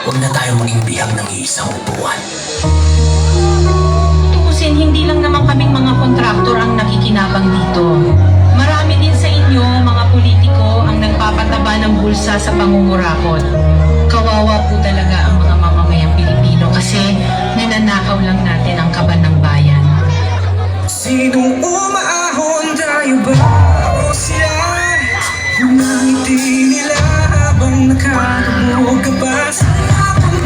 Huwag na tayo maging bihag ng iisang upuan. Tukusin, hindi lang naman kaming mga kontraktor ang nakikinabang dito. Marami din sa inyo, mga politiko, ang nagpapataba ng bulsa sa pangungurakot. Kawawa po talaga ang mga mamamayang Pilipino kasi ninanakaw lang natin ang kaban ng bayan. Sinong umaahon, tayo ba o sila? Yung ngiti nila habang nakakabog ka ba sa hapon?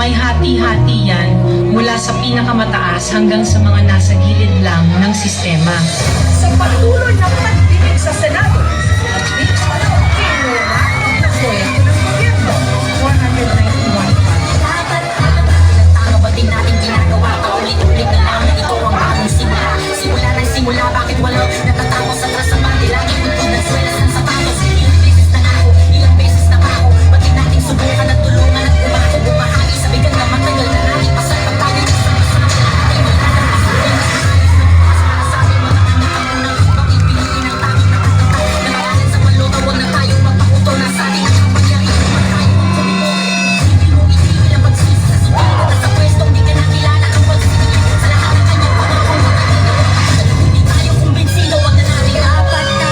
Hati-hati yan mula sa pinakamataas hanggang sa mga nasa gilid lang ng sistema. Sa patuloy na pagdinig sa Senado, at di pa lang pinurano na proyekto ng gobyerno, 491 funds. Dapat alam natin ang tama ba din natin ginagawa? Paulit-ulit na lang na ito ang bagong simula. Simula ng simula, bakit walang natatapos sa trasamante? Laging buntod ng swelas ng sapatos. Ilang beses na ako, ilang beses na ako. Ba't di natin subukan at tulungan at umako? Bumahagi sa bigang na matagal na natin pasal pag tayo sama-sama. Ay wala na sabi mga anak ang unang pag-ibigin ng tanging nakatataw. Namayanan sa malota, huwag na tayong magpakutol na sa ating at kapangyarihan. Huwag tayong magkumiko. Isipin mo, itigil ang pagsisi sa sundalo. At sa pwestong di ka nakilala ang pagsisi. Sa lahat ng kanyang pangakong magkakagawa. At hindi tayo kumbinsido, huwag na natin dapat na.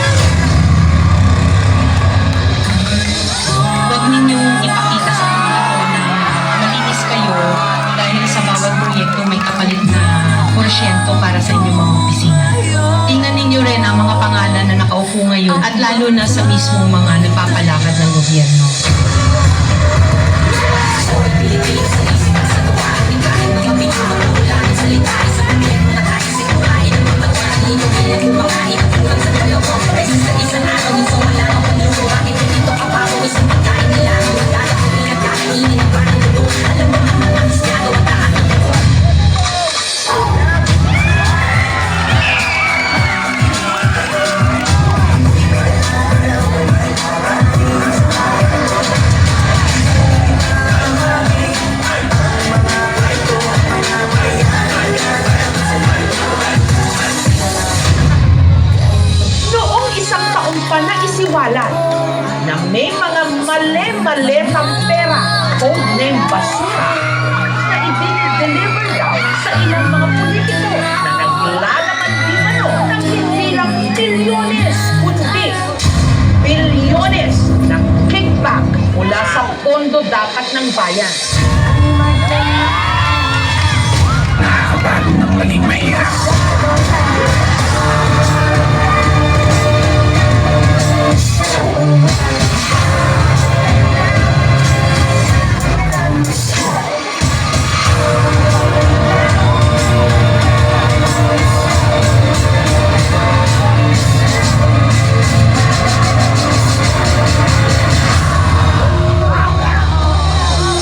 Huwag ninyong ipakita sa publiko na malinis kayo dahil sa bawat proyekto may kapalit na porsyento para sa inyong mga opisina. Tingnan ninyo rin ang mga pangalan na nakaupo ngayon at lalo na sa mismong mga nagpapalakad ng gobyerno. Noong isang taon pa na isiwalat na may mga mali-maletang pera o name basura na i-deliver daw sa ilang mga politiko na naglalaman di mano ng hindi lang bilyones kundi bilyones ng kickback mula sa pondo dapat ng bayan. Nakakapagod ng maging mahirap.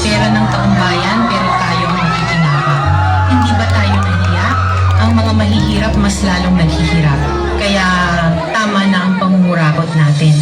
Pera ng taong bayan pero tayo ang nakikinabang. Hindi ba tayo nahiya? Ang mga mahihirap mas lalong naghihirap. Kaya tama na ang pangungurakot natin.